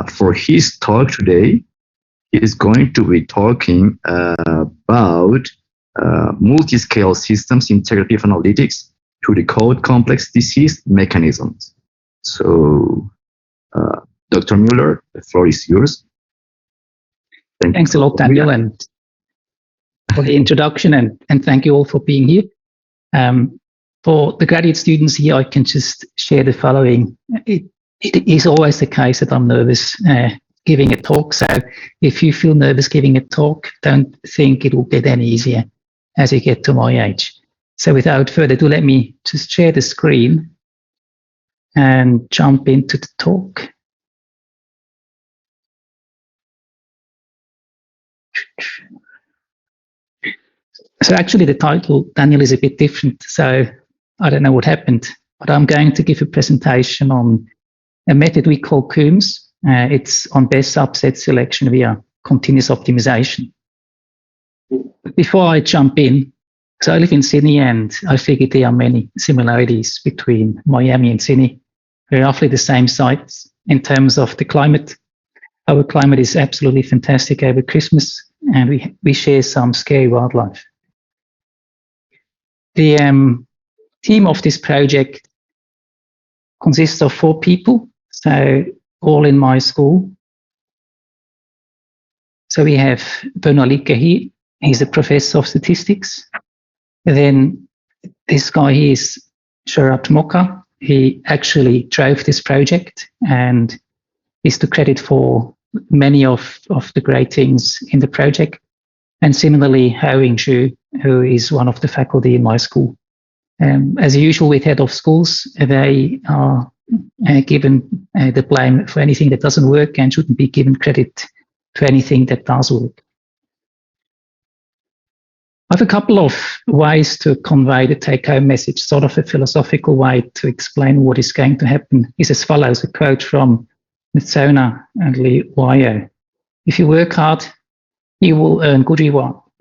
For his talk today, he is going to be talking about multi-scale systems integrative analytics to decode complex disease mechanisms. So, Dr. Mueller, the floor is yours. Thanks a lot, Daniel, and for the introduction, and thank you all for being here. For the graduate students here, I can just share the following. It is always the case that I'm nervous giving a talk, so if you feel nervous giving a talk, don't think it will get any easier as you get to my age. So without further ado, let me just share the screen and jump into the talk. So actually the title, Daniel, is a bit different, so I don't know what happened, but I'm going to give a presentation on a method we call COMBSS. It's on best subset selection via continuous optimization. Before I jump in, so I live in Sydney and I figured there are many similarities between Miami and Sydney. We're roughly the same sites in terms of the climate. Our climate is absolutely fantastic over Christmas and we share some scary wildlife. The team of this project consists of 4 people, so all in my school. So we have Bernard Licker here, he's a professor of statistics. And then this guy here is Sharad Mokka. He actually drove this project and is to credit for many of the great things in the project. And similarly, Hao-Ying Xu, who is one of the faculty in my school. As usual with head of schools, they are given the blame for anything that doesn't work and shouldn't be given credit to anything that does work. I have a couple of ways to convey the take-home message. Sort of a philosophical way to explain what is going to happen is as follows, a quote from Mitsona and Lee Wyo. If you work hard, you will earn good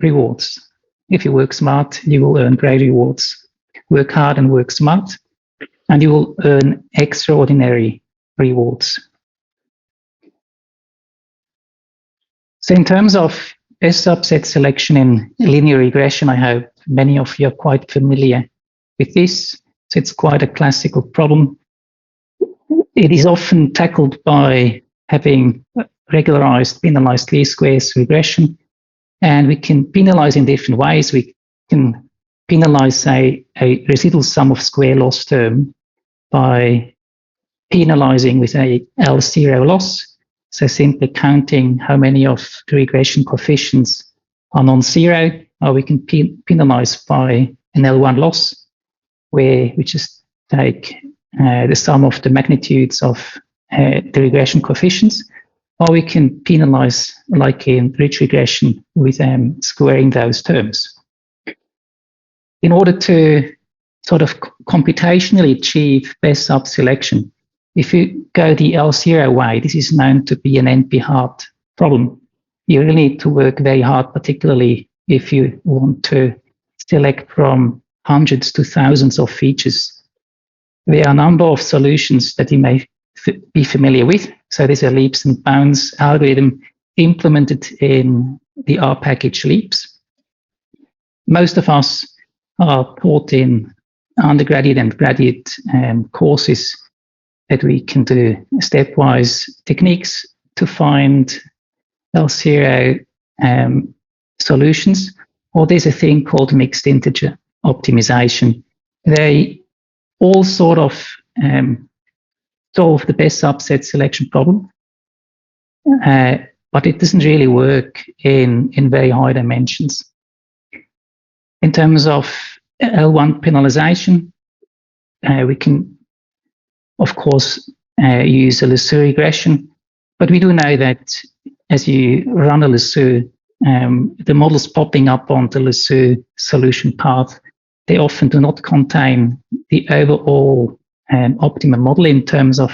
rewards. If you work smart, you will earn great rewards. Work hard and work smart, and you will earn extraordinary rewards. So in terms of best subset selection in linear regression, I hope many of you are quite familiar with this. So it's quite a classical problem. It is often tackled by having regularized, penalized least squares regression. And we can penalize in different ways. We can penalize, say, a residual sum of square loss term by penalizing with a L0 loss. So simply counting how many of the regression coefficients are non-zero, or we can penalize by an L1 loss, where we just take the sum of the magnitudes of the regression coefficients, or we can penalize, like in ridge regression, with squaring those terms. In order to sort of computationally achieve best sub selection, if you go the L0 way, this is known to be an NP-hard problem. You really need to work very hard, particularly if you want to select from hundreds to thousands of features. There are a number of solutions that you may be familiar with. So there's a leaps and bounds algorithm implemented in the R package leaps. Most of us are taught in undergraduate and graduate courses that we can do stepwise techniques to find L0 solutions, or there's a thing called mixed integer optimization. They all sort of solve the best subset selection problem, but it doesn't really work in very high dimensions. In terms of L1 penalization, we can, of course, use a lasso regression, but we do know that as you run a lasso, the models popping up on the lasso solution path, they often do not contain the overall optimum model in terms of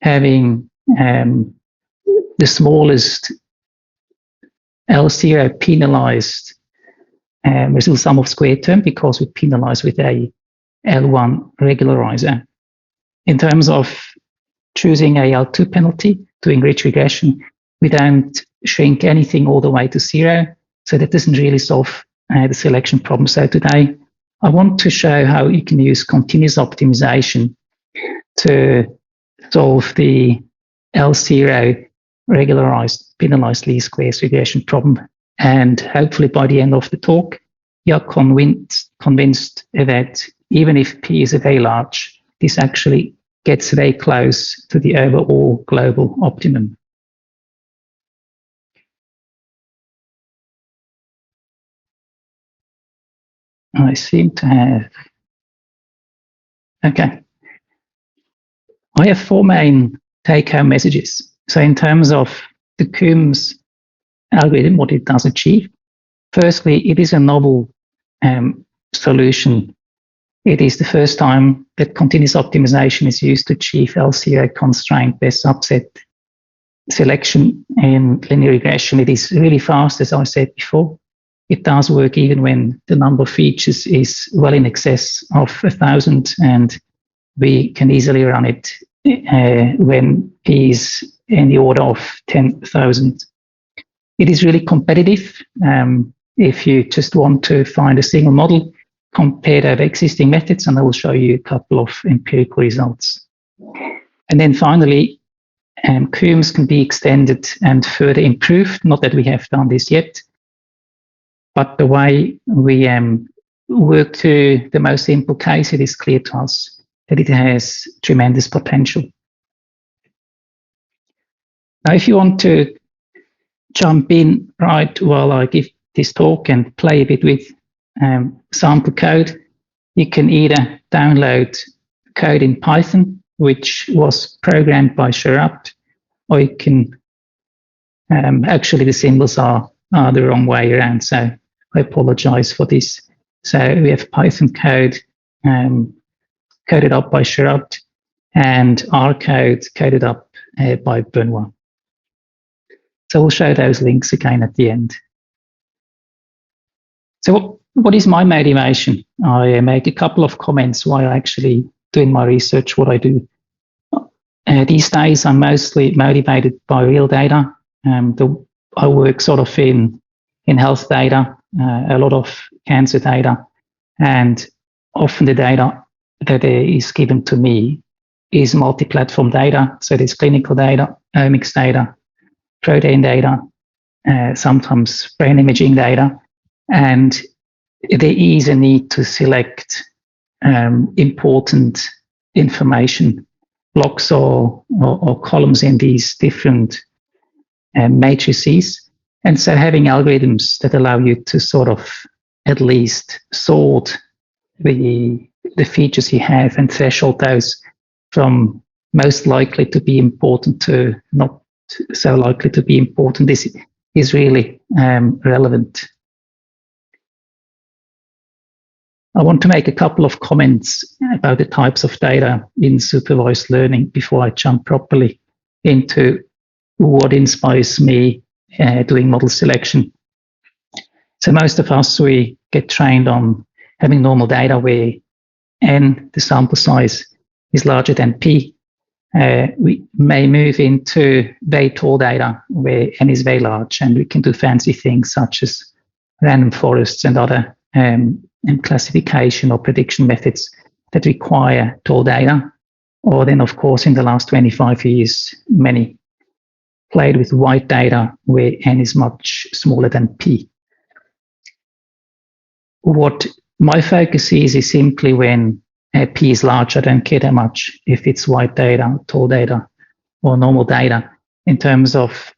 having the smallest L0 penalized residual sum of square term, because we penalize with a L1 regularizer. In terms of choosing a L2 penalty, doing rich regression. We don't shrink anything all the way to zero, so that doesn't really solve the selection problem. So today, I want to show how you can use continuous optimization to solve the L0 regularized penalized least squares regression problem. And hopefully by the end of the talk, you're convinced that even if P is very large, this actually gets very close to the overall global optimum. I seem to have, okay. I have four main take-home messages. So in terms of the COMBSS algorithm, what it does achieve, firstly, it is a novel solution. It is the first time that continuous optimization is used to achieve L0 constraint best subset selection in linear regression. It is really fast, as I said before. It does work even when the number of features is well in excess of 1,000, and we can easily run it when P is in the order of 10,000. It is really competitive. If you just want to find a single model, compare over existing methods, and I will show you a couple of empirical results. And then finally, COMBSS can be extended and further improved. Not that we have done this yet, but the way we work to the most simple case, it is clear to us that it has tremendous potential. Now, if you want to jump in right while I give this talk and play a bit with sample code, you can either download code in Python, which was programmed by Sherab, or you can, actually the symbols are the wrong way around, so I apologize for this. So we have Python code coded up by Sherab and R code coded up by Benoit. So we'll show those links again at the end. So what is my motivation? I make a couple of comments while actually doing my research, what I do. These days, I'm mostly motivated by real data. I work sort of in health data, a lot of cancer data, and often the data that is given to me is multi-platform data. So there's clinical data, omics data, protein data, sometimes brain imaging data, and there is a need to select important information blocks or columns in these different matrices. And so having algorithms that allow you to sort of at least sort the features you have and threshold those from most likely to be important to not so likely to be important, this is really relevant. I want to make a couple of comments about the types of data in supervised learning before I jump properly into what inspires me doing model selection. So most of us, we get trained on having normal data where n, the sample size, is larger than p. We may move into very tall data where n is very large, and we can do fancy things such as random forests and other and classification or prediction methods that require tall data. Or then, of course, in the last 25 years, many played with wide data where n is much smaller than p. What my focus is simply when p is large, I don't care that much if it's wide data, tall data, or normal data. In terms of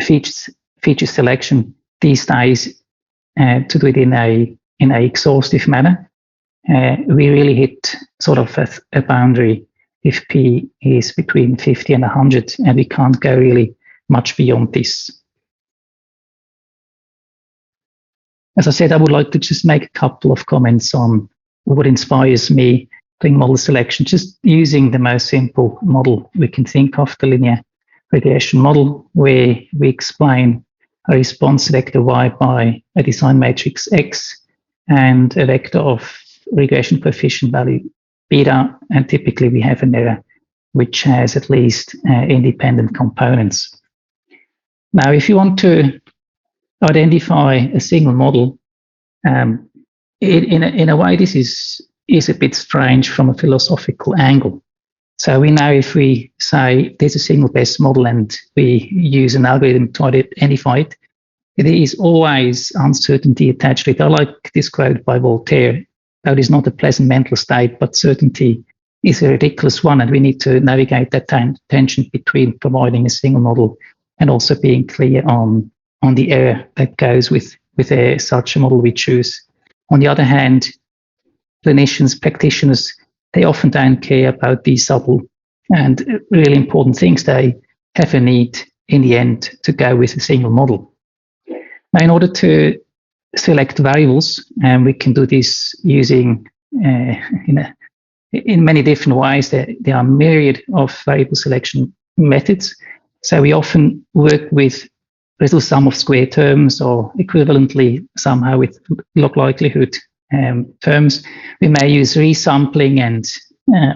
feature selection these days, to do it in a exhaustive manner, we really hit sort of a boundary if p is between 50 and 100, and we can't go really much beyond this. As I said, I would like to just make a couple of comments on what inspires me doing model selection, just using the most simple model we can think of, the linear regression model, where we explain a response vector y by a design matrix x and a vector of regression coefficient value beta, and typically we have an error which has at least independent components. Now, if you want to identify a single model, in a way, this is a bit strange from a philosophical angle. So we know if we say there's a single best model and we use an algorithm to identify it, there is always uncertainty attached to it. I like this quote by Voltaire: "Doubt is not a pleasant mental state, but certainty is a ridiculous one." And we need to navigate that tension between providing a single model and also being clear on the error that goes with such a model we choose. On the other hand, clinicians, practitioners, they often don't care about these subtle and really important things. They have a need in the end to go with a single model. Now, in order to select variables, we can do this using in many different ways. There are a myriad of variable selection methods. So we often work with residual sum of square terms, or equivalently somehow with log likelihood terms. We may use resampling and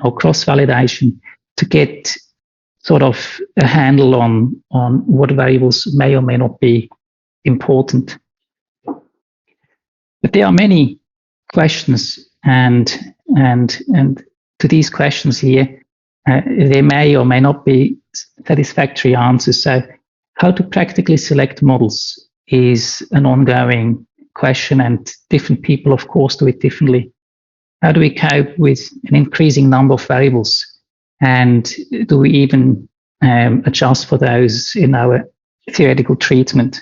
or cross-validation to get sort of a handle on what variables may or may not be important. But there are many questions, and to these questions here, there may or may not be satisfactory answers. So how to practically select models is an ongoing question, and different people, of course, do it differently. How do we cope with an increasing number of variables? And do we even adjust for those in our theoretical treatment?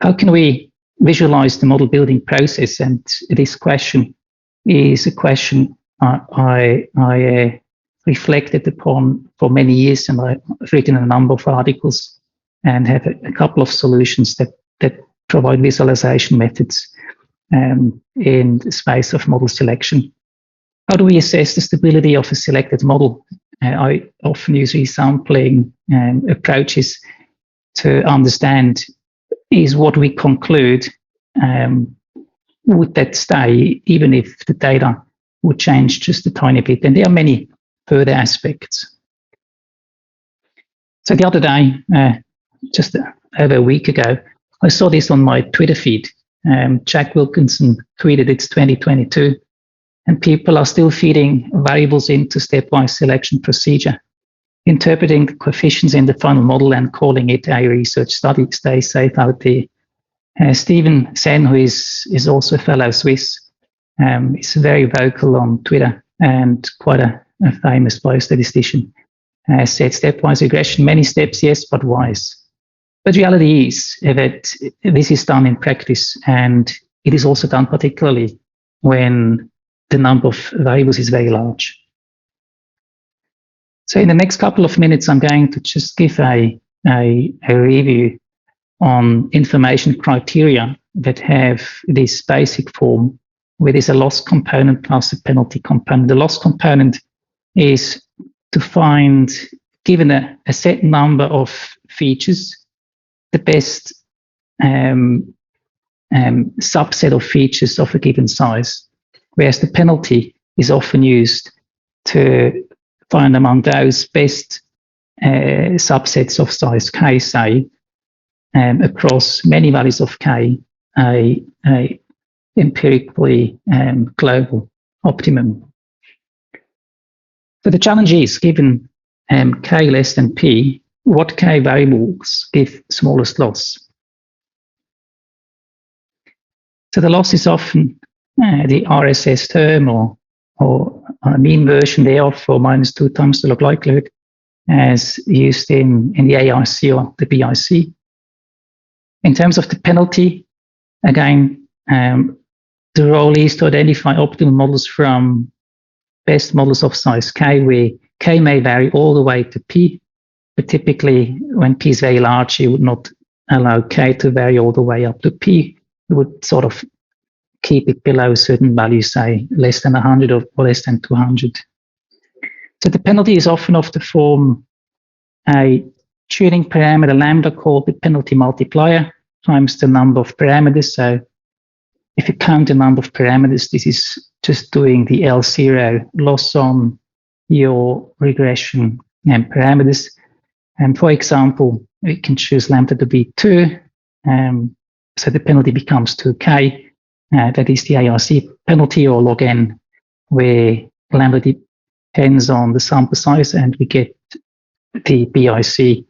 How can we visualize the model building process? And this question is a question I reflected upon for many years, and I've written a number of articles and have a couple of solutions that provide visualization methods in the space of model selection. How do we assess the stability of a selected model? I often use resampling approaches to understand, is what we conclude, would that stay even if the data would change just a tiny bit? And there are many further aspects. So the other day, just over a week ago, I saw this on my Twitter feed. Jack Wilkinson tweeted it's 2022, and people are still feeding variables into stepwise selection procedure, interpreting the coefficients in the final model and calling it a research study. Stay safe out there. Stephen Sen, who is also a fellow Swiss, is very vocal on Twitter and quite a famous biostatistician, said stepwise regression, many steps, yes, but wise. But reality is that this is done in practice, and it is also done particularly when the number of variables is very large. So in the next couple of minutes, I'm going to just give a review on information criteria that have this basic form, where there's a loss component plus a penalty component. The loss component is to find, given a set number of features, the best subset of features of a given size, whereas the penalty is often used to find among those best subsets of size k, say, across many values of k, a empirically global optimum. So the challenge is, given k less than p, what k variables give smallest loss? So the loss is often the RSS term or a mean version thereof, for -2 times the log likelihood, as used in the AIC or the BIC. In terms of the penalty, again, the role is to identify optimal models from best models of size k, where k may vary all the way to p, but typically when p is very large, you would not allow k to vary all the way up to p. You would sort of keep it below a certain value, say less than 100 or less than 200. So the penalty is often of the form a tuning parameter lambda called the penalty multiplier times the number of parameters. So if you count the number of parameters, this is just doing the L0 loss on your regression parameters. And for example, we can choose lambda to be 2. So the penalty becomes 2k. That is the ARC penalty, or log n, where lambda depends on the sample size, and we get the BIC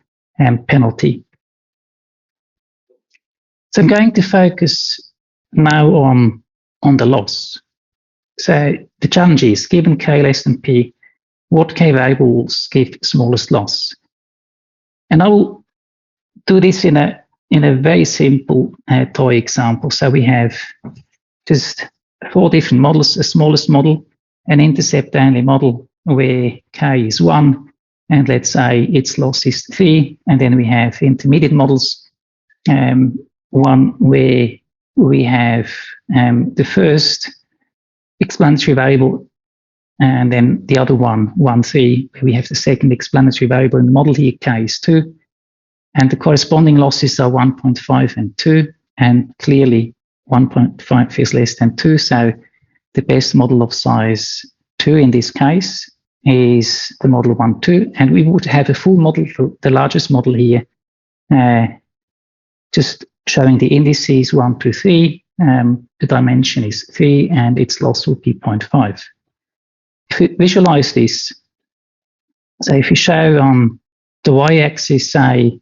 penalty. So I'm going to focus now on the loss. So the challenge is, given k less than p, what k variables give smallest loss? And I will do this in a very simple toy example. So we have just 4 different models: a smallest model, an intercept-only model where k is 1, and let's say its loss is 3. And then we have intermediate models, one where we have the first explanatory variable, and then the other one, 1, 3, where we have the second explanatory variable in the model. Here k is 2. And the corresponding losses are 1.5 and 2, and clearly 1.5 is less than 2, so the best model of size 2 in this case is the model 1, 2, and we would have a full model for the largest model here, just showing the indices 1, 2, 3, the dimension is 3, and its loss would be 0.5. If we visualize this, so if you show on the y-axis, say,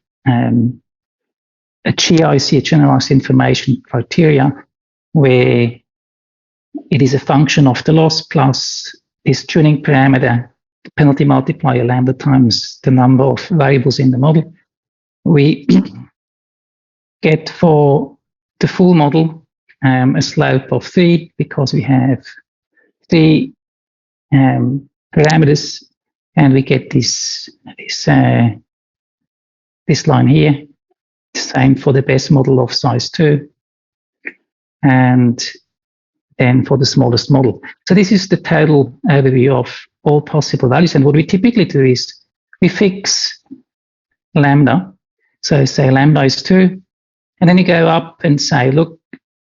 a GIC, a generalized information criteria, where it is a function of the loss plus this tuning parameter, the penalty multiplier lambda times the number of variables in the model, we get for the full model a slope of 3, because we have 3 parameters, and we get this line here. Same for the best model of size 2, and then for the smallest model. So this is the total overview of all possible values. And what we typically do is we fix lambda. So say lambda is 2, and then you go up and say, look,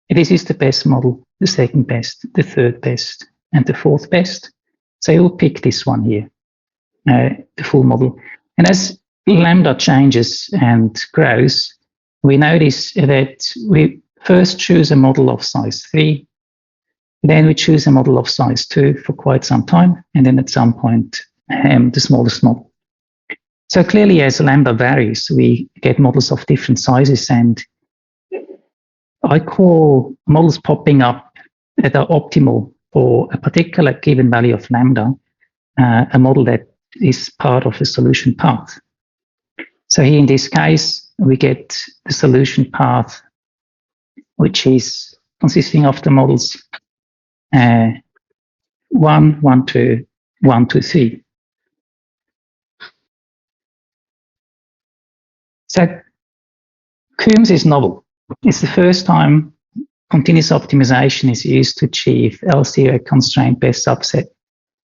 this is the best model, the second best, the third best, and the fourth best. So you'll pick this one here, the full model. And as lambda changes and grows, we notice that we first choose a model of size 3, then we choose a model of size 2 for quite some time, and then at some point the smallest model. So clearly, as lambda varies, we get models of different sizes, and I call models popping up that are optimal for a particular given value of lambda a model that is part of a solution path. So here in this case, we get the solution path, which is consisting of the models 1, 1, 2, 1, 2, 3. So COMBSS is novel. It's the first time continuous optimization is used to achieve L0 constraint best subset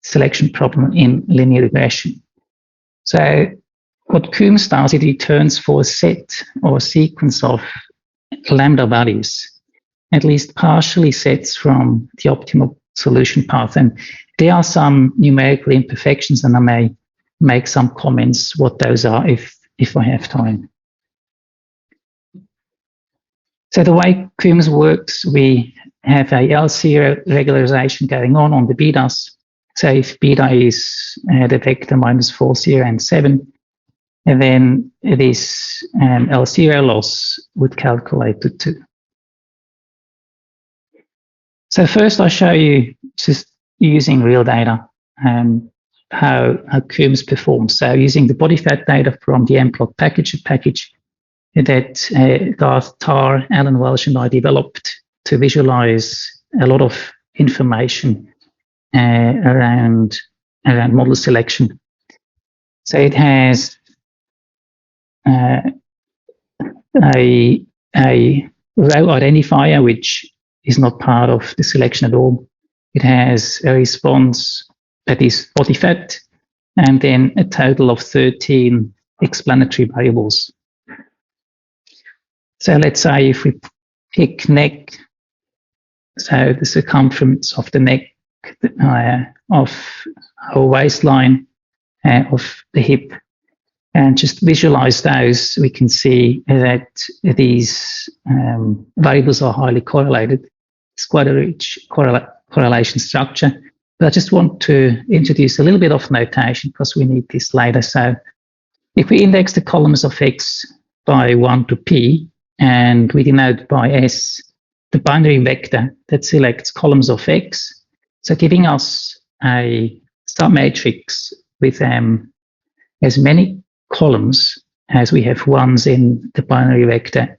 selection problem in linear regression. So what COMBSS does, it returns for a set or a sequence of lambda values, at least partially sets from the optimal solution path. And there are some numerical imperfections, and I may make some comments what those are if I have time. So the way COMBSS works, we have a L0 regularization going on the betas. So if beta is the vector minus 4, 0, and 7, and then this L0 loss would calculate to 2. So first I'll show you, just using real data, how COMBSS performs. So using the body fat data from the mplot package, a package that Garth Tarr, Alan Welsh, and I developed to visualize a lot of information around model selection. So it has a row identifier, which is not part of the selection at all. It has a response that is body fat, and then a total of 13 explanatory variables. So let's say if we pick neck, so the circumference of the neck of our waistline, of the hip. And just visualize those, we can see that these variables are highly correlated. It's quite a rich correlation structure. But I just want to introduce a little bit of notation because we need this later. So if we index the columns of X by 1 to P, and we denote by S the binary vector that selects columns of X, so giving us a submatrix with as many columns as we have ones in the binary vector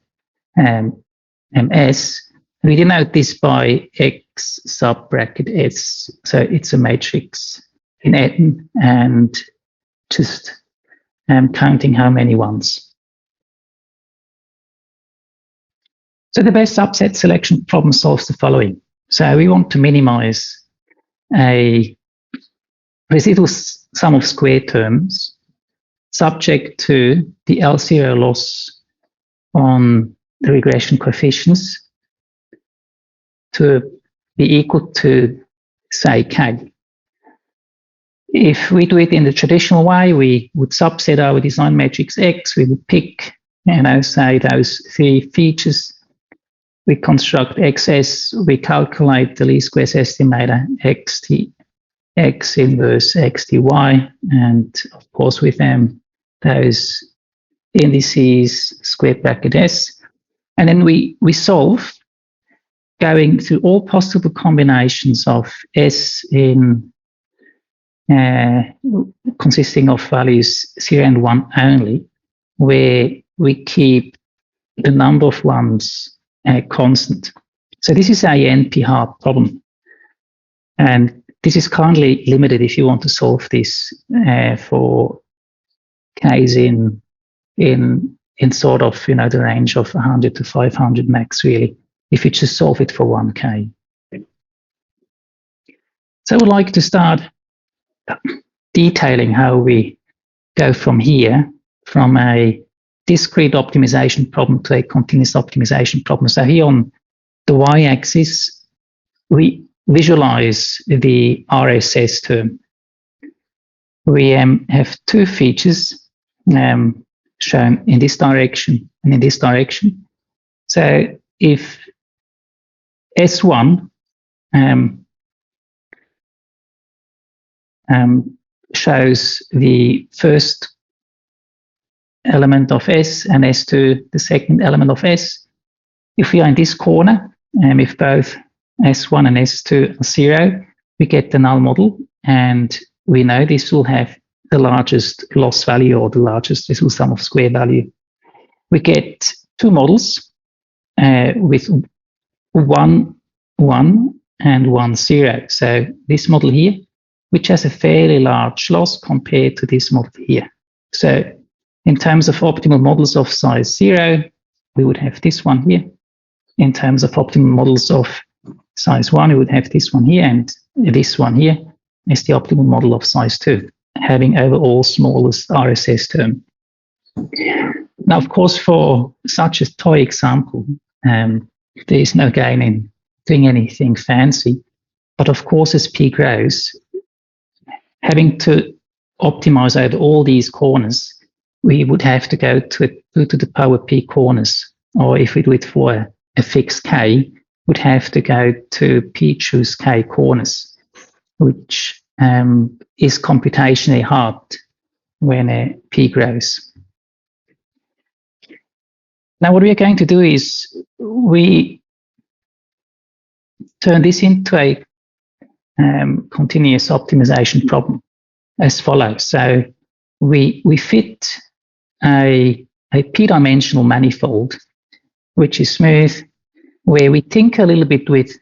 S. We denote this by X sub bracket S. So it's a matrix in N, and just counting how many ones. So the best subset selection problem solves the following. So we want to minimize a residual sum of square terms subject to the L0 loss on the regression coefficients to be equal to, say, K. If we do it in the traditional way, we would subset our design matrix X. We would pick, say those three features. We construct XS. We calculate the least squares estimator XT, X inverse XTY, and of course with those indices square bracket S. And then we solve, going through all possible combinations of S in consisting of values 0 and 1 only, where we keep the number of ones constant. So this is a NP-hard problem. And this is currently limited if you want to solve this for K's in sort of, the range of 100 to 500 max, really, if you just solve it for 1K. So I would like to start detailing how we go from here, from a discrete optimization problem to a continuous optimization problem. So here on the y-axis, we visualize the RSS term. We have two features shown in this direction and in this direction. So if S1 shows the first element of S and S2 the second element of S, if we are in this corner, if both S1 and S2 are 0, we get the null model, and we know this will have the largest loss value or the largest residual sum of square value. We get two models with 1, 1 and 1, 0. So this model here, which has a fairly large loss compared to this model here. So in terms of optimal models of size 0, we would have this one here. In terms of optimal models of size 1, we would have this one here, and this one here is the optimal model of size 2, having overall smallest RSS term. Now, of course, for such a toy example, there is no gain in doing anything fancy. But of course, as P grows, having to optimize over all these corners, we would have to go to 2 to the power P corners. Or if we do it for a fixed K, would have to go to P choose K corners, which is computationally hard when P grows. Now, what we are going to do is we turn this into a continuous optimization problem as follows. So we fit a p-dimensional manifold, which is smooth, where we tinker a little bit with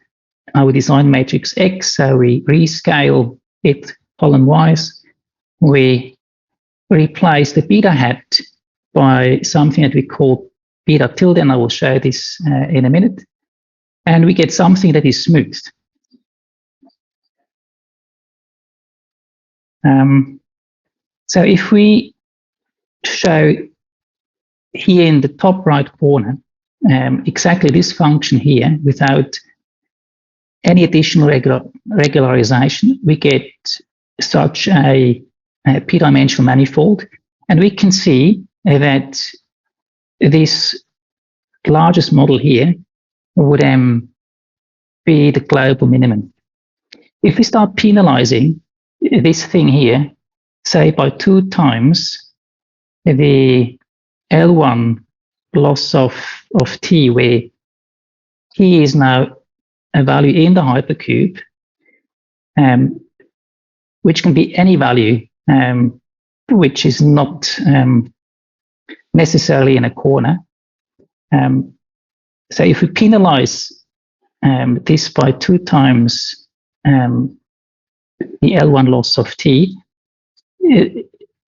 our design matrix X. So we rescale it column-wise. We replace the beta hat by something that we call beta tilde, and I will show this in a minute. And we get something that is smooth. So if we show here in the top right corner exactly this function here without any additional regularization, we get such a p-dimensional manifold, and we can see that this largest model here would be the global minimum. If we start penalizing this thing here, say by 2 times the L1 loss of t, where t is now a value in the hypercube, which can be any value, which is not necessarily in a corner. So if we penalize this by 2 times the L1 loss of t,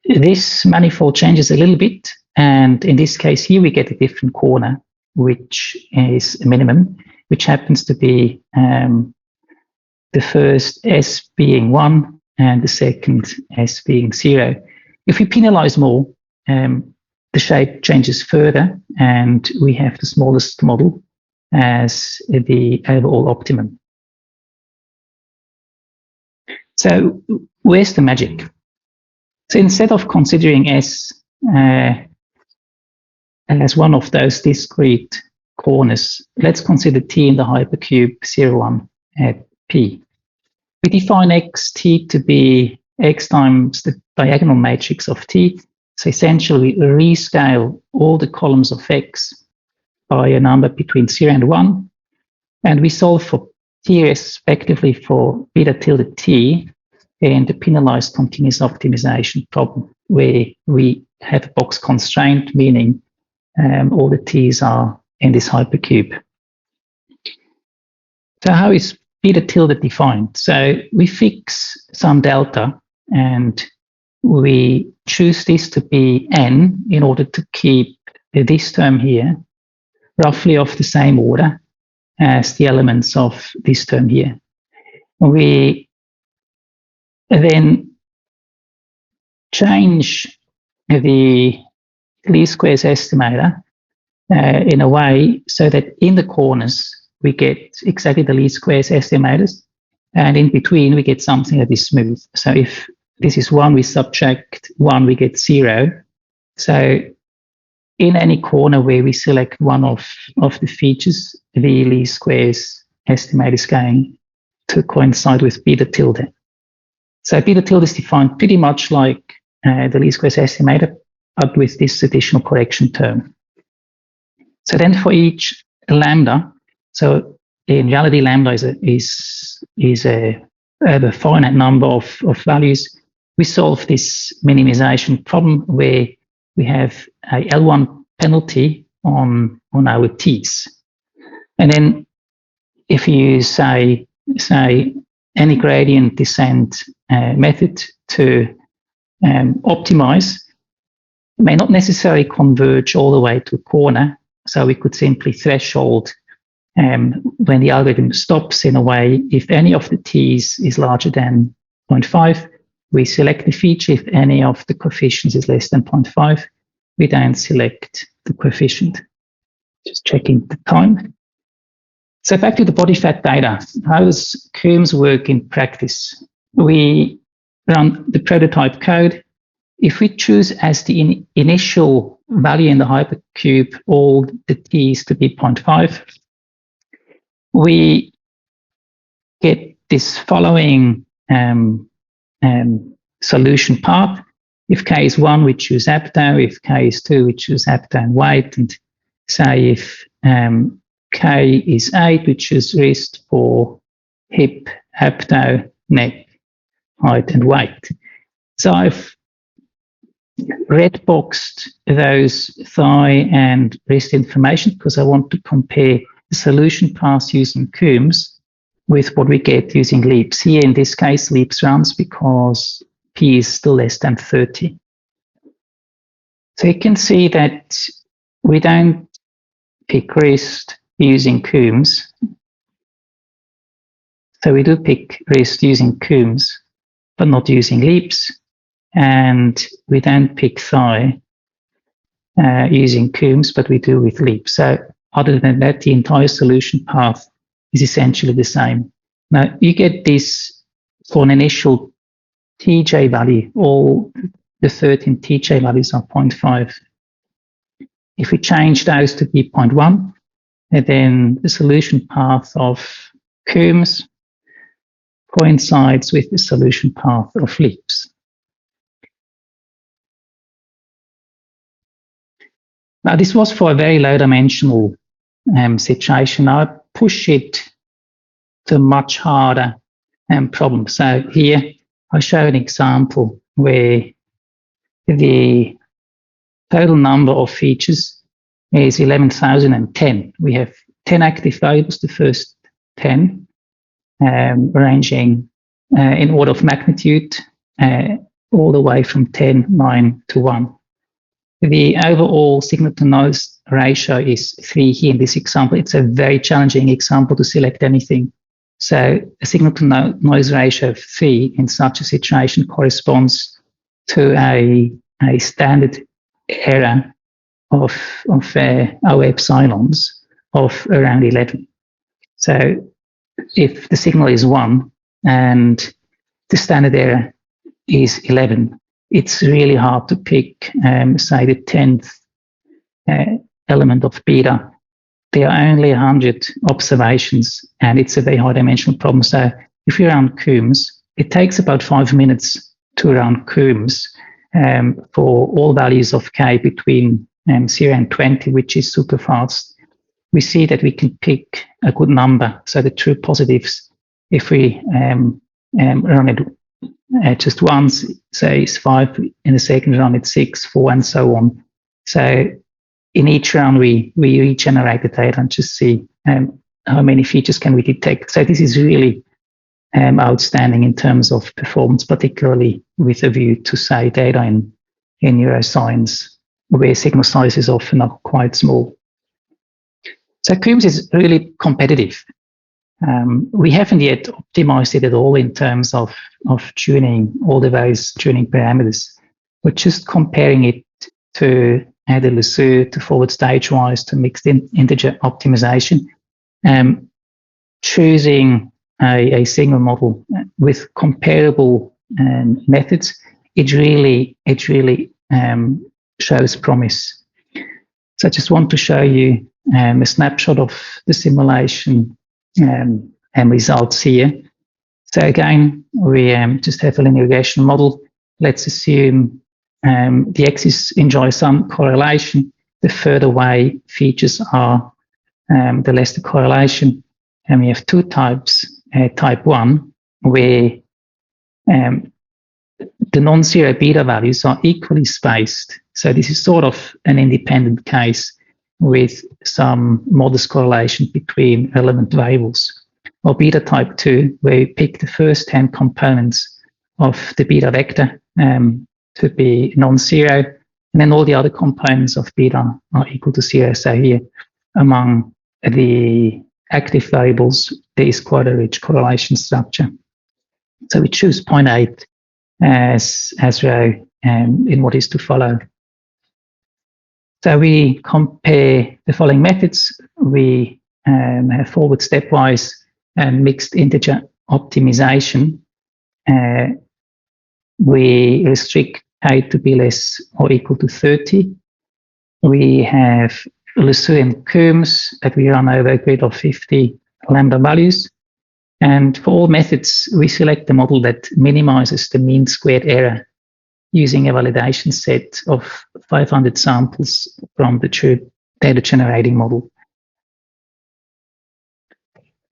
this manifold changes a little bit, and in this case here we get a different corner, which is a minimum, which happens to be the first S being 1 and the second S being 0. If we penalize more, the shape changes further, and we have the smallest model as the overall optimum. So where's the magic? So instead of considering S as one of those discrete corners, let's consider T in the hypercube 0, 1 at P. We define xt to be x times the diagonal matrix of T. So essentially, we rescale all the columns of x by a number between 0 and 1, and we solve for T respectively for beta tilde T in the penalized continuous optimization problem, where we have a box constraint, meaning all the T's are in this hypercube. So how is beta tilde defined? So we fix some delta, and we choose this to be n in order to keep this term here roughly of the same order as the elements of this term here. We then change the least squares estimator in a way so that in the corners we get exactly the least squares estimators, and in between we get something that is smooth. So if this is 1, we subtract 1, we get 0. So in any corner where we select one of the features, the least squares estimate is going to coincide with beta tilde. So beta tilde is defined pretty much like the least squares estimator, but with this additional correction term. So then for each lambda, so in reality lambda is a finite number of values, we solve this minimization problem where we have a L1 penalty on our T's. And then if you say any gradient descent method to optimize, may not necessarily converge all the way to a corner. So we could simply threshold when the algorithm stops in a way, if any of the T's is larger than 0.5, we select the feature. If any of the coefficients is less than 0.5, we then select the coefficient. Just checking the time. So back to the body fat data. How does COMBSS work in practice? We run the prototype code. If we choose as the initial value in the hypercube all the T's to be 0.5, we get this following solution path. If k is 1, we choose apto. If k is 2, we choose apto and weight. And say if k is 8, we choose wrist for hip, apto, neck, height, and weight. So I've red boxed those thigh and wrist information because I want to compare the solution path using COMBSS with what we get using leaps. Here in this case, leaps runs because p is still less than 30. So you can see that we don't pick wrist using COMBSS. So we do pick wrist using COMBSS, but not using leaps. And we don't pick thigh using COMBSS, but we do with leaps. So other than that, the entire solution path is essentially the same. Now, you get this for an initial TJ value. All the 13 TJ values are 0.5. If we change those to be 0.1, then the solution path of COMBSS coincides with the solution path of LEAPS. Now, this was for a very low dimensional situation. Now I push it to a much harder problem. So here I show an example where the total number of features is 11,010. We have 10 active variables, the first 10, ranging in order of magnitude all the way from 10, 9 to 1. The overall signal-to-noise ratio is 3 here in this example. It's a very challenging example to select anything. So a signal-to-noise ratio of 3 in such a situation corresponds to a standard error of O epsilons of around 11. So if the signal is 1 and the standard error is 11, it's really hard to pick, say, the 10th element of beta. There are only 100 observations, and it's a very high-dimensional problem. So if you run COMBSS, it takes about 5 minutes to run COMBSS for all values of k between 0 and 20, which is super fast. We see that we can pick a good number, so the true positives, if we run it just once, say it's 5, in the second run it's 6, 4, and so on. So in each run we regenerate the data and just see how many features can we detect. So this is really outstanding in terms of performance, particularly with a view to, say, data in neuroscience, where signal sizes often are quite small. So COMBSS is really competitive. We haven't yet optimized it at all in terms of tuning all the various tuning parameters. We're just comparing it to the Lusseux, to forward stage-wise, to mixed integer optimization, choosing a signal model with comparable methods. It really shows promise. So I just want to show you a snapshot of the simulation and results here. So again, we just have a linear regression model. Let's assume the axis enjoys some correlation. The further away features are, the less the correlation. And we have two types. Type 1, where the non-zero beta values are equally spaced. So this is sort of an independent case with some modest correlation between relevant variables. Or beta type 2, where we pick the first 10 components of the beta vector to be non-zero, and then all the other components of beta are equal to 0. So here, among the active variables, there is quite a rich correlation structure. So we choose 0.8 as rho in what is to follow. So we compare the following methods. We have forward stepwise and mixed integer optimization. We restrict k to be less or equal to 30. We have Lusseux and COMBSS that we run over a grid of 50 lambda values. And for all methods, we select the model that minimizes the mean squared error using a validation set of 500 samples from the true data generating model.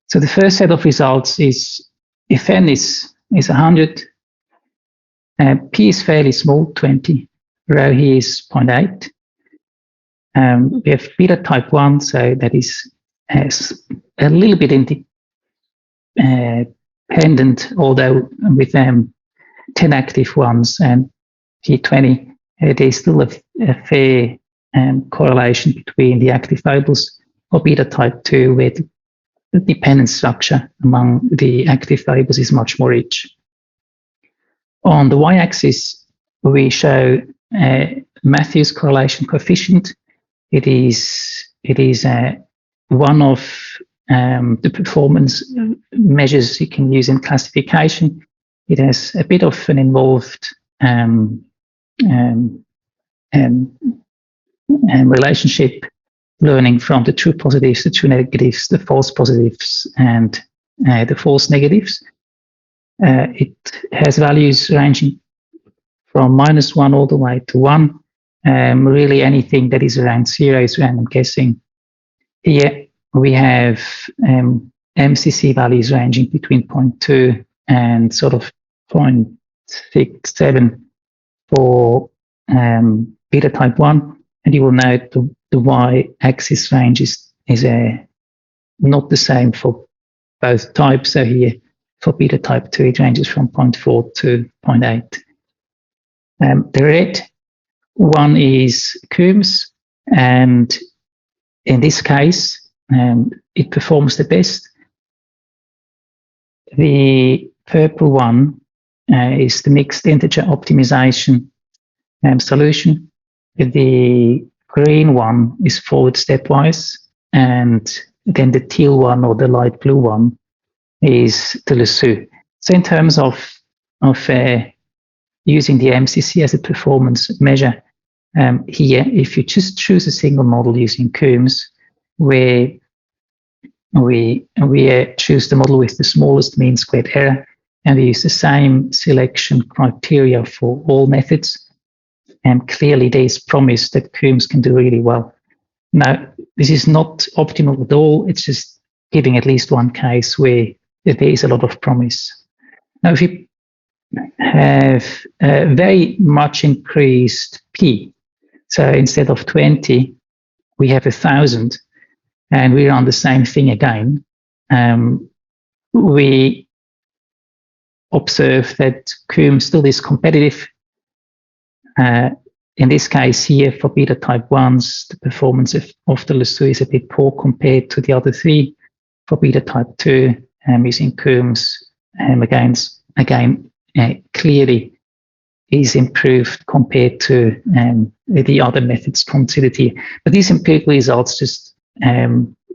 So the first set of results is, if n is 100, p is fairly small, 20, rho here is 0.8. We have beta type 1, so that is a little bit independent, although with 10 active ones and p20, there's still a fair correlation between the active variables. Or beta type 2, where the dependent structure among the active variables is much more rich. On the y-axis, we show Matthews correlation coefficient. It is one of the performance measures you can use in classification. it has a bit of an involved relationship, learning from the true positives, the true negatives, the false positives, and the false negatives. It has values ranging from -1 all the way to 1. Really anything that is around 0 is random guessing. Here we have MCC values ranging between 0.2 and sort of 0.67 for beta type 1. And you will note the y-axis range is not the same for both types. So here for beta type 2, it ranges from 0.4 to 0.8. The red one is COMBSS, and in this case, it performs the best. The purple one is the mixed integer optimization solution. The green one is forward stepwise, and then the teal one or the light blue one is the Lussu. So in terms of using the MCC as a performance measure, here, if you just choose a single model using COMBSS, where we choose the model with the smallest mean squared error, and we use the same selection criteria for all methods, and clearly there's promise that COMBSS can do really well. Now, this is not optimal at all. It's just giving at least one case where there is a lot of promise. Now, if you have a very much increased P, so instead of 20, we have 1,000, and we run the same thing again. We observe that COMBSS still is competitive. In this case here, for beta type 1s, the performance of the Lussu is a bit poor compared to the other three. For beta type 2, using COMBSS, again, clearly is improved compared to the other methods considered here. But these empirical results just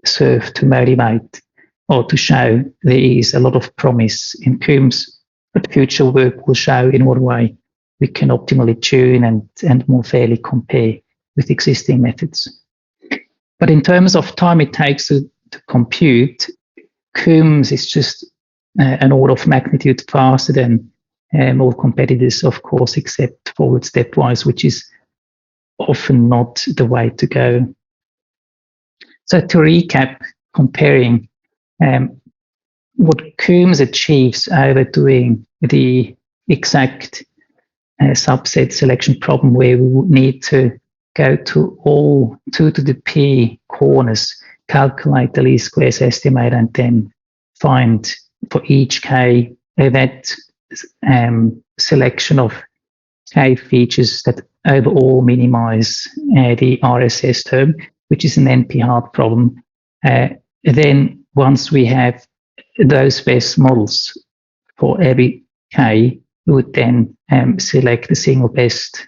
serve to motivate or to show there is a lot of promise in COMBSS, but future work will show in what way we can optimally tune and more fairly compare with existing methods. But in terms of time it takes to compute, COMBSS is just an order of magnitude faster than all competitors, of course, except forward stepwise, which is often not the way to go. So to recap, comparing what COMBSS achieves over doing the exact subset selection problem, where we would need to go to all 2 to the p corners, calculate the least squares estimate, and then find for each k that selection of k features that overall minimize the RSS term, which is an NP-hard problem. Then once we have those best models for every k, we would then select the single best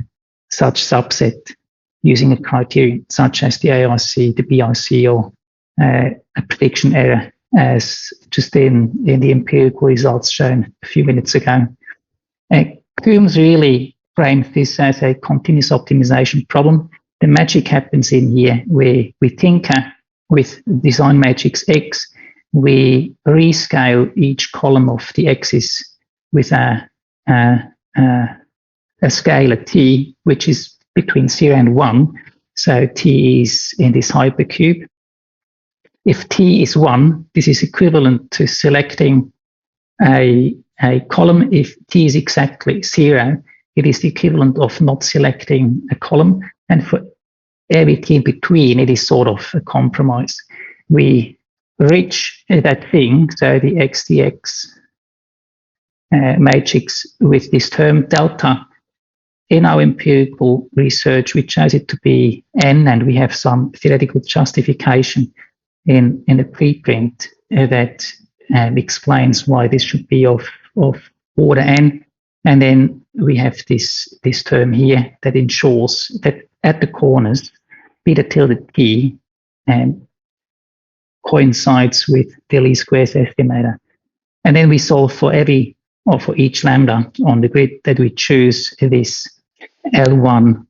such subset using a criterion such as the AIC, the BIC, or a prediction error, as just in the empirical results shown a few minutes ago. COMBSS really frames this as a continuous optimization problem. The magic happens in here, where we tinker with design matrix X. We rescale each column of the x's with a scalar t, which is between 0 and 1. So t is in this hypercube. If t is 1, this is equivalent to selecting a column. If t is exactly 0, it is the equivalent of not selecting a column. And for every t in between, it is sort of a compromise. We reach that thing, so the XDX matrix, with this term delta. In our empirical research, we chose it to be n, and we have some theoretical justification in the preprint that explains why this should be of order n. And then we have this term here that ensures that at the corners, beta tilde t coincides with the least squares estimator. And then we solve for every or for each lambda on the grid, that we choose this L1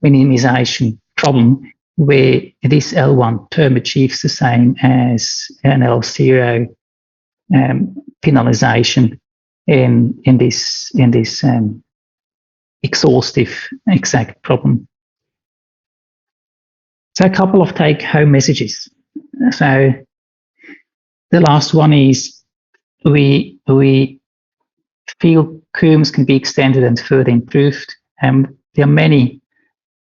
minimization problem, where this L1 term achieves the same as an L0 penalization in this exhaustive exact problem. So a couple of take-home messages. So the last one is we feel COMBSS can be extended and further improved. There are many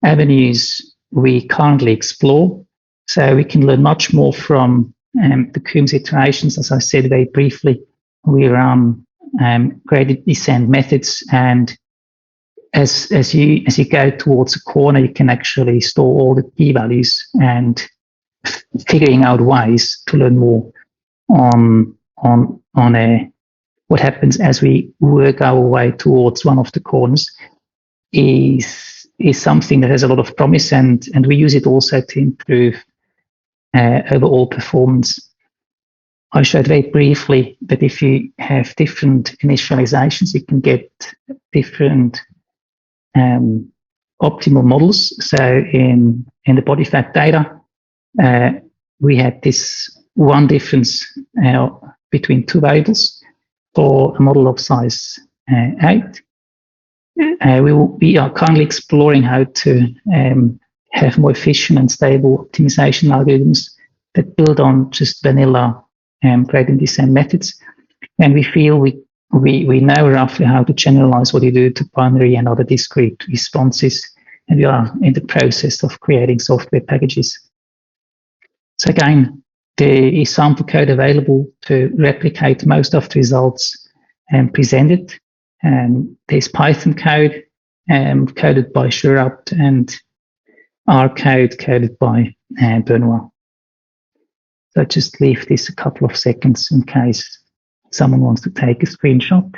avenues we currently explore, so we can learn much more from the COMBSS iterations. As I said very briefly, we run gradient descent methods, and as you go towards a corner, you can actually store all the p-values and figuring out ways to learn more on what happens as we work our way towards one of the corners is something that has a lot of promise, and we use it also to improve overall performance. I showed very briefly that if you have different initializations, you can get different optimal models. So in the body fat data, we had this one difference between two variables for a model of size 8. We are currently exploring how to have more efficient and stable optimization algorithms that build on just vanilla gradient descent methods. And we feel we know roughly how to generalize what you do to binary and other discrete responses. And we are in the process of creating software packages. So again, there is sample code available to replicate most of the results presented. There's Python code coded by Shurupt, and R code coded by Benoit. So just leave this a couple of seconds in case someone wants to take a screenshot.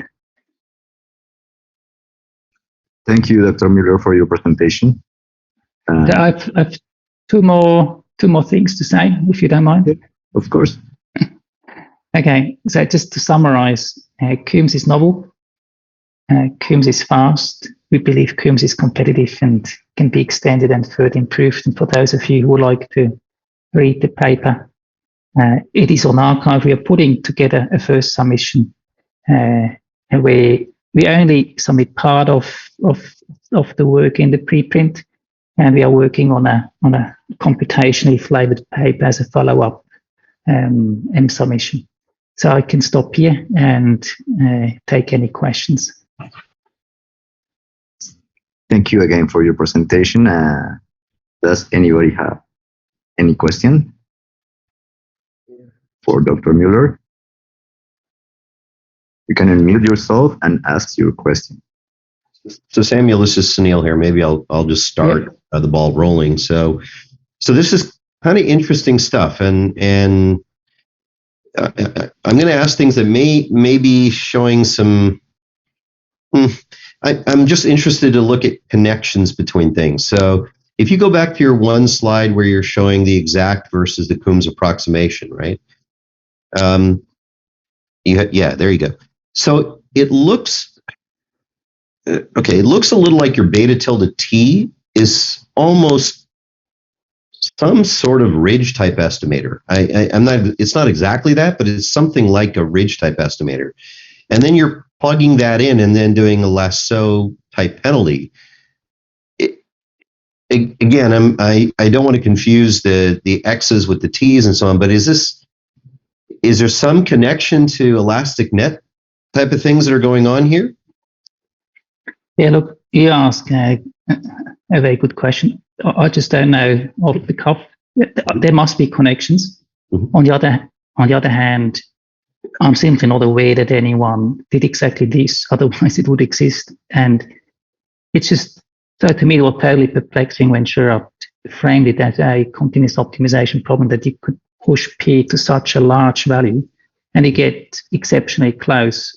Thank you, Dr. Müller, for your presentation. I've two more things to say, if you don't mind. Of course. Okay, so just to summarize, COMBSS is novel. COMBSS is fast. We believe COMBSS is competitive and can be extended and further improved. And for those of you who would like to read the paper, it is on arXiv. We are putting together a first submission where we only submit part of the work in the preprint, and we are working on a computationally flavored paper as a follow-up submission. So I can stop here and take any questions. Thank you again for your presentation. Does anybody have any question for Dr. Müller? You can unmute yourself and ask your question. So Samuel, this is Sunil here. Maybe I'll just start the ball rolling. So this is kind of interesting stuff, and I'm going to ask things that may be showing some. I'm just interested to look at connections between things. So if you go back to your one slide where you're showing the exact versus the COMBSS approximation, right? Yeah, there you go. So it looks okay. It looks a little like your beta tilde t is almost some sort of ridge type estimator. I'm not. It's not exactly that, but it's something like a ridge type estimator. And then you're plugging that in and then doing a lasso type penalty. Again, I don't want to confuse the X's with the T's and so on, but is there some connection to elastic net type of things that are going on here? Yeah, look, you ask a very good question. I just don't know off the cuff. There must be connections. Mm-hmm. On the other hand, I'm simply not aware that anyone did exactly this, otherwise it would exist. And it's just, so to me, it was totally perplexing when Shurupt framed it as a continuous optimization problem, that you could push P to such a large value and you get exceptionally close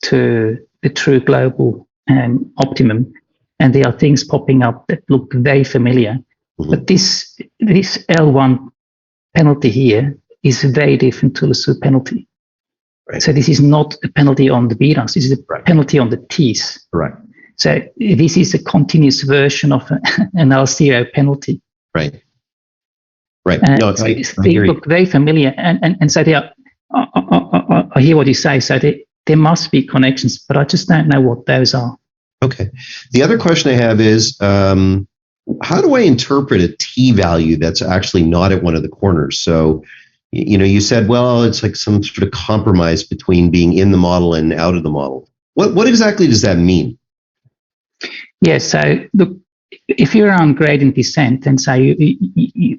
to the true global optimum. And there are things popping up that look very familiar. Mm-hmm. But this L1 penalty here is very different to the Lasso penalty. Right. So this is not a penalty on the betas. This is a Right. penalty on the T's. Correct. So this is a continuous version of an L0 penalty. Right. Right. No, So I they hear you. look very familiar. And so they are, I hear what you say. So there must be connections, but I just don't know what those are. Okay. The other question I have is, how do I interpret a T value that's actually not at one of the corners? So, you said, well, it's like some sort of compromise between being in the model and out of the model. What exactly does that mean? Yes. So look, if you're on gradient descent and say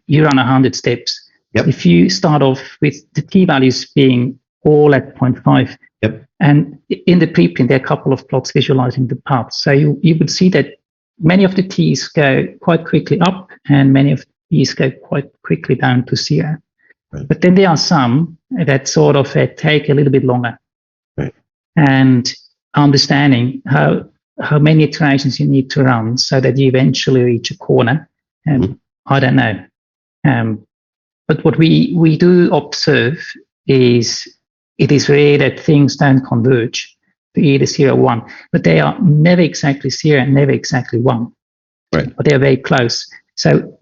you run 100 steps, Yep. if you start off with the T values being all at 0.5, Yep. and in the preprint, there are a couple of plots visualizing the paths. So you would see that many of the T's go quite quickly up and many of the T's go quite quickly down to 0. Right. But then there are some that sort of take a little bit longer. Right. And understanding how many iterations you need to run so that you eventually reach a corner, I don't know. But what we do observe is it is rare that things don't converge to either 0 or 1, but they are never exactly 0 and never exactly 1. Right. But they are very close. So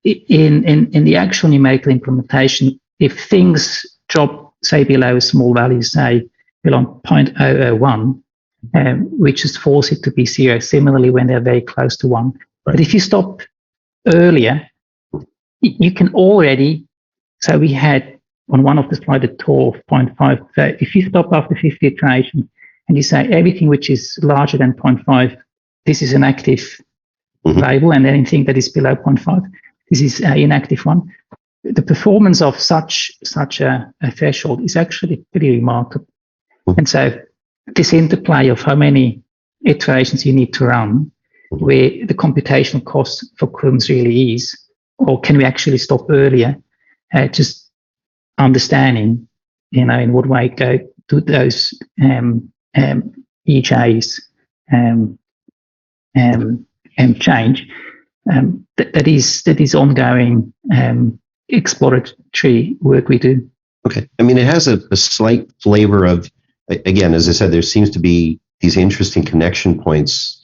in the actual numerical implementation, if things drop, say, below a small value, say below 0.001, we just force it to be 0. Similarly, when they're very close to 1. Right. But if you stop earlier, you can already, so we had on one of the slides a tau of 0.5. So if you stop after 50 iterations and you say everything which is larger than 0.5, this is an active variable, and anything that is below 0.5, this is an inactive one. The performance of such a threshold is actually pretty remarkable. And so this interplay of how many iterations you need to run, where the computational cost for COMBSS really is, or can we actually stop earlier, just understanding, in what way go to those EJs change. That is ongoing exploratory work we do. Okay. I mean, it has a slight flavor of, again, as I said, there seems to be these interesting connection points.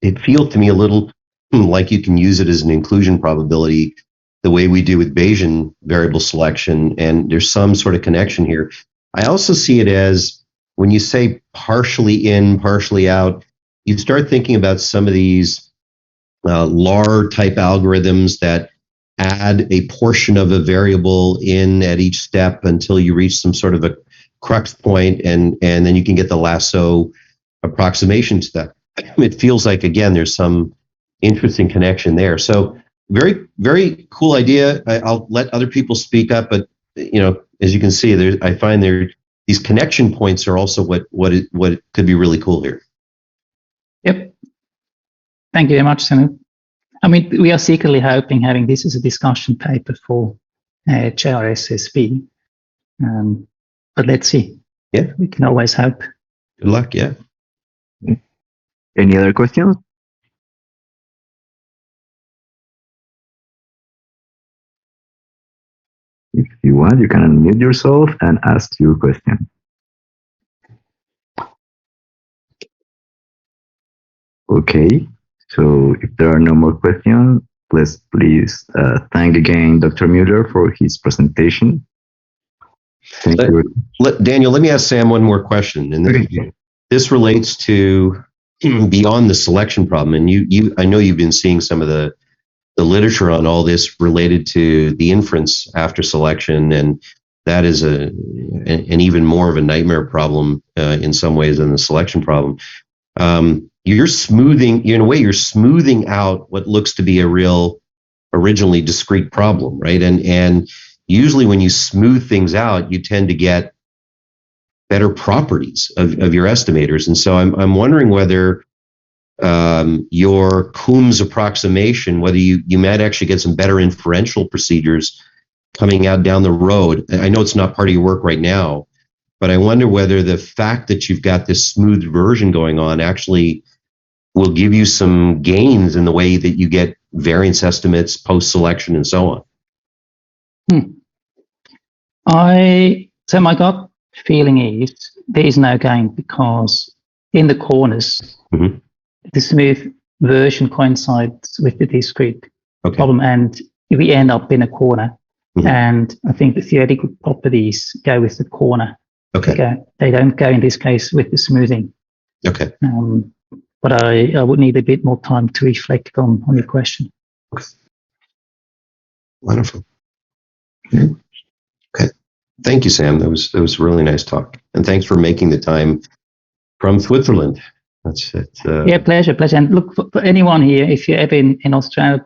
It feels to me a little like you can use it as an inclusion probability the way we do with Bayesian variable selection, and there's some sort of connection here. I also see it as, when you say partially in, partially out, you start thinking about some of these LAR type algorithms that add a portion of a variable in at each step until you reach some sort of a crux point, and then you can get the lasso approximation to that. It feels like, again, there's some interesting connection there. So very, very cool idea. I'll let other people speak up, but as you can see, I find these connection points are also what could be really cool here. Yep. Thank you very much, Sanu. I mean, we are secretly hoping having this as a discussion paper for JRSSB. But let's see. Yeah. We can always hope. Good luck. Yeah. Any other questions? If you want, you can unmute yourself and ask your question. Okay, so if there are no more questions, let's please thank again Dr. Mueller for his presentation. Thank you. Daniel, let me ask Sam one more question. And Okay. This relates to beyond the selection problem. And I know you've been seeing some of the literature on all this related to the inference after selection, and that is an even more of a nightmare problem in some ways than the selection problem. You're smoothing, in a way, you're smoothing out what looks to be a real originally discrete problem, right? And usually when you smooth things out, you tend to get better properties of your estimators. And so I'm wondering whether your COMBSS approximation, whether you might actually get some better inferential procedures coming out down the road. I know it's not part of your work right now, but I wonder whether the fact that you've got this smooth version going on actually will give you some gains in the way that you get variance estimates post-selection and so on. So my gut feeling is there is no gain, because in the corners, Mhm. the smooth version coincides with the discrete Okay. problem, and we end up in a corner. Mhm. And I think the theoretical properties go with the corner. Okay. They don't go in this case with the smoothing. Okay. But I would need a bit more time to reflect on your question. Wonderful. Okay. Thank you, Sam. That was a really nice talk, and thanks for making the time from Switzerland. That's it. Yeah, pleasure. And look, for anyone here, if you're ever in Australia,